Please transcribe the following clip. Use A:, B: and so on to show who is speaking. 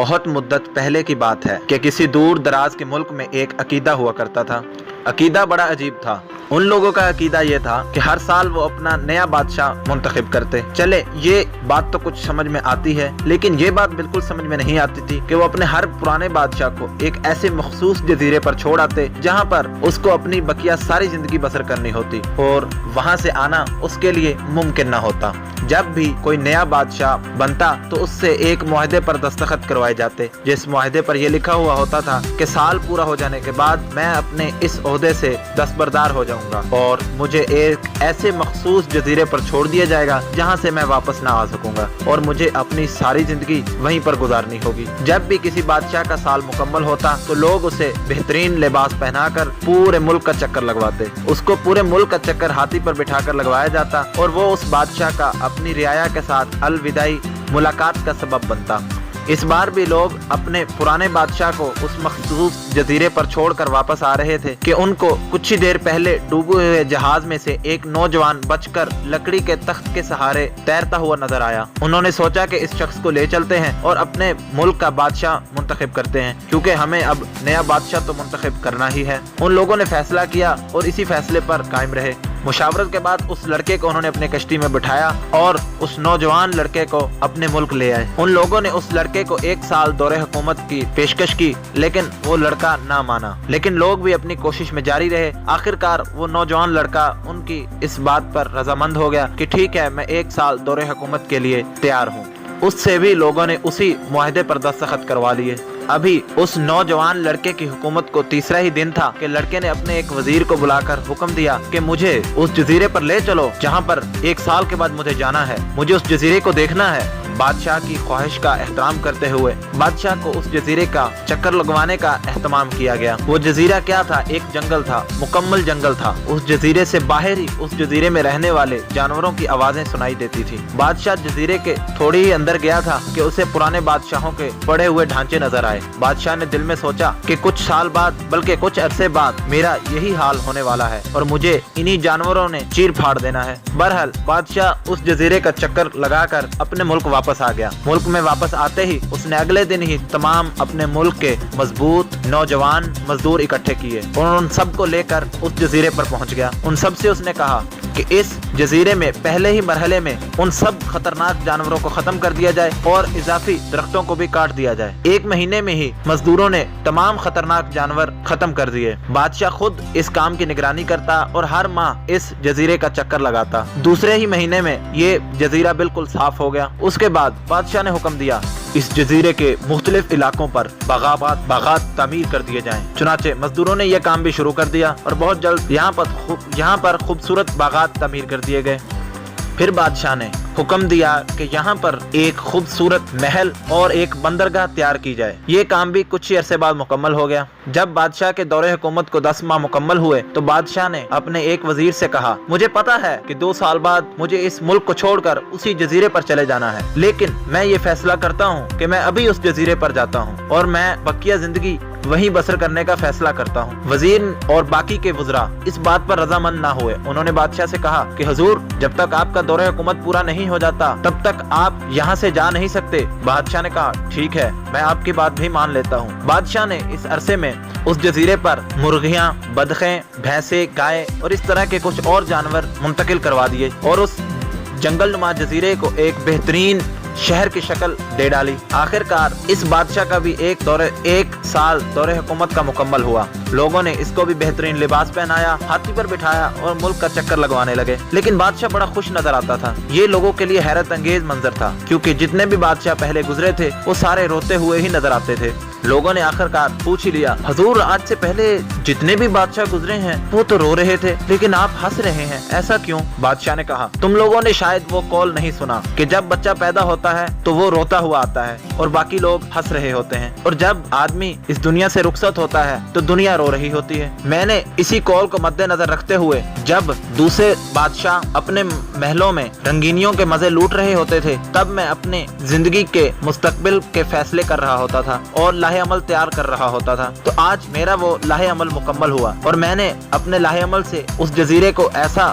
A: بہت مدت پہلے کی بات ہے کہ کسی دور دراز کے ملک میں ایک عقیدہ ہوا کرتا تھا۔ عقیدہ بڑا عجیب تھا۔ ان لوگوں کا عقیدہ یہ تھا کہ ہر سال وہ اپنا نیا بادشاہ منتخب کرتے۔ چلے یہ بات تو کچھ سمجھ میں آتی ہے، لیکن یہ بات بالکل سمجھ میں نہیں آتی تھی کہ وہ اپنے ہر پرانے بادشاہ کو ایک ایسے مخصوص جزیرے پر چھوڑ آتے جہاں پر اس کو اپنی بقیہ ساری زندگی بسر کرنی ہوتی اور وہاں سے آنا اس کے لیے ممکن نہ ہوتا۔ جب بھی کوئی نیا بادشاہ بنتا تو اس سے ایک معاہدے پر دستخط کروائے جاتے، جس معاہدے پر یہ لکھا ہوا ہوتا تھا کہ سال پورا ہو جانے کے بعد میں اپنے اس عہدے سے دستبردار ہو جاؤں گا اور مجھے ایک ایسے مخصوص جزیرے پر چھوڑ دیا جائے گا جہاں سے میں واپس نہ آ سکوں گا اور مجھے اپنی ساری زندگی وہیں پر گزارنی ہوگی۔ جب بھی کسی بادشاہ کا سال مکمل ہوتا تو لوگ اسے بہترین لباس پہنا کر پورے ملک کا چکر لگواتے۔ اس کو پورے ملک کا چکر ہاتھی پر بٹھا کر لگوایا جاتا اور وہ اس بادشاہ کا اپنی رعایا کے ساتھ الوداعی ملاقات کا سبب بنتا۔ اس بار بھی لوگ اپنے پرانے بادشاہ کو اس مخصوص جزیرے پر چھوڑ کر واپس آ رہے تھے کہ ان کو کچھ ہی دیر پہلے ڈوبے ہوئے جہاز میں سے ایک نوجوان بچ کر لکڑی کے تخت کے سہارے تیرتا ہوا نظر آیا۔ انہوں نے سوچا کہ اس شخص کو لے چلتے ہیں اور اپنے ملک کا بادشاہ منتخب کرتے ہیں، کیونکہ ہمیں اب نیا بادشاہ تو منتخب کرنا ہی ہے۔ ان لوگوں نے فیصلہ کیا اور اسی فیصلے پر قائم رہے۔ مشاورت کے بعد اس لڑکے کو انہوں نے اپنے کشتی میں بٹھایا اور اس نوجوان لڑکے کو اپنے ملک لے آئے۔ ان لوگوں نے اس لڑکے کو 1 سال دور حکومت کی پیشکش کی، لیکن وہ لڑکا نہ مانا۔ لیکن لوگ بھی اپنی کوشش میں جاری رہے۔ آخرکار وہ نوجوان لڑکا ان کی اس بات پر رضامند ہو گیا کہ ٹھیک ہے، میں 1 سال دور حکومت کے لیے تیار ہوں۔ اس سے بھی لوگوں نے اسی معاہدے پر دستخط کروا لیے۔ ابھی اس نوجوان لڑکے کی حکومت کو تیسرا ہی دن تھا کہ لڑکے نے اپنے ایک وزیر کو بلا کر حکم دیا کہ مجھے اس جزیرے پر لے چلو جہاں پر 1 سال کے بعد مجھے جانا ہے، مجھے اس جزیرے کو دیکھنا ہے۔ بادشاہ کی خواہش کا احترام کرتے ہوئے بادشاہ کو اس جزیرے کا چکر لگوانے کا اہتمام کیا گیا۔ وہ جزیرہ کیا تھا؟ ایک جنگل تھا، مکمل جنگل تھا۔ اس جزیرے سے باہر ہی اس جزیرے میں رہنے والے جانوروں کی آوازیں سنائی دیتی تھی۔ بادشاہ جزیرے کے تھوڑی ہی اندر گیا تھا کہ اسے پرانے بادشاہوں کے پڑے ہوئے ڈھانچے نظر آئے۔ بادشاہ نے دل میں سوچا کہ کچھ سال بعد، بلکہ کچھ عرصے بعد میرا یہی حال ہونے والا ہے اور مجھے انہی جانوروں نے چیر پھاڑ دینا ہے۔ بہرحال بادشاہ اس جزیرے کا چکر لگا کر اپنے ملک واپس آ گیا۔ ملک میں واپس آتے ہی اس نے اگلے دن ہی تمام اپنے ملک کے مضبوط نوجوان مزدور اکٹھے کیے اور ان سب کو لے کر اس جزیرے پر پہنچ گیا۔ ان سب سے اس نے کہا کہ اس جزیرے میں پہلے ہی مرحلے میں ان سب خطرناک جانوروں کو ختم کر دیا جائے اور اضافی درختوں کو بھی کاٹ دیا جائے۔ 1 مہینے میں ہی مزدوروں نے تمام خطرناک جانور ختم کر دیے۔ بادشاہ خود اس کام کی نگرانی کرتا اور ہر ماہ اس جزیرے کا چکر لگاتا۔ دوسرے ہی مہینے میں یہ جزیرہ بالکل صاف ہو گیا۔ اس کے بعد بادشاہ نے حکم دیا اس جزیرے کے مختلف علاقوں پر باغات تعمیر کر دیے جائیں۔ چنانچہ مزدوروں نے یہ کام بھی شروع کر دیا اور بہت جلد یہاں پر خوبصورت باغات تعمیر کر دیے گئے۔ پھر بادشاہ نے حکم دیا کہ یہاں پر ایک خوبصورت محل اور ایک بندرگاہ تیار کی جائے۔ یہ کام بھی کچھ ہی عرصے بعد مکمل ہو گیا۔ جب بادشاہ کے دور حکومت کو 10 ماہ مکمل ہوئے تو بادشاہ نے اپنے ایک وزیر سے کہا، مجھے پتا ہے کہ 2 سال بعد مجھے اس ملک کو چھوڑ کر اسی جزیرے پر چلے جانا ہے، لیکن میں یہ فیصلہ کرتا ہوں کہ میں ابھی اس جزیرے پر جاتا ہوں اور میں بقیہ زندگی وہیں بسر کرنے کا فیصلہ کرتا ہوں۔ وزیر اور باقی کے وزراء اس بات پر رضامند نہ ہوئے۔ انہوں نے بادشاہ سے کہا کہ حضور، جب تک آپ کا دور حکومت پورا نہیں ہو جاتا تب تک آپ یہاں سے جا نہیں سکتے۔ بادشاہ نے کہا ٹھیک ہے، میں آپ کی بات بھی مان لیتا ہوں۔ بادشاہ نے اس عرصے میں اس جزیرے پر مرغیاں، بدخیں، بھینسیں، گائے اور اس طرح کے کچھ اور جانور منتقل کروا دیے اور اس جنگل نما جزیرے کو ایک بہترین شہر کی شکل دے ڈالی۔ آخرکار اس بادشاہ کا بھی 1 سال دور حکومت کا مکمل ہوا۔ لوگوں نے اس کو بھی بہترین لباس پہنایا، ہاتھی پر بٹھایا اور ملک کا چکر لگوانے لگے۔ لیکن بادشاہ بڑا خوش نظر آتا تھا۔ یہ لوگوں کے لیے حیرت انگیز منظر تھا، کیونکہ جتنے بھی بادشاہ پہلے گزرے تھے وہ سارے روتے ہوئے ہی نظر آتے تھے۔ لوگوں نے آخرکار پوچھ ہی لیا، حضور آج سے پہلے جتنے بھی بادشاہ گزرے ہیں وہ تو رو رہے تھے، لیکن آپ ہنس رہے ہیں، ایسا کیوں؟ بادشاہ نے کہا، تم لوگوں نے شاید وہ قول نہیں سنا کہ جب بچہ پیدا ہوتا ہے تو وہ روتا ہوا آتا ہے اور باقی لوگ ہنس رہے ہوتے ہیں، اور جب آدمی اس دنیا سے رخصت ہوتا ہے تو دنیا رو رہی ہوتی ہے۔ میں نے اسی قول کو مد نظر رکھتے ہوئے جب دوسرے بادشاہ اپنے محلوں میں رنگینیوں کے مزے لوٹ رہے ہوتے تھے تب میں اپنے زندگی کے مستقبل کے فیصلے کر رہا ہوتا تھا اور لاہ عمل تیار کر رہا ہوتا تھا۔ تو آج میرا وہ لاہ عمل مکمل ہوا اور میں نے اپنے لاہ عمل سے اس جزیرے کو ایسا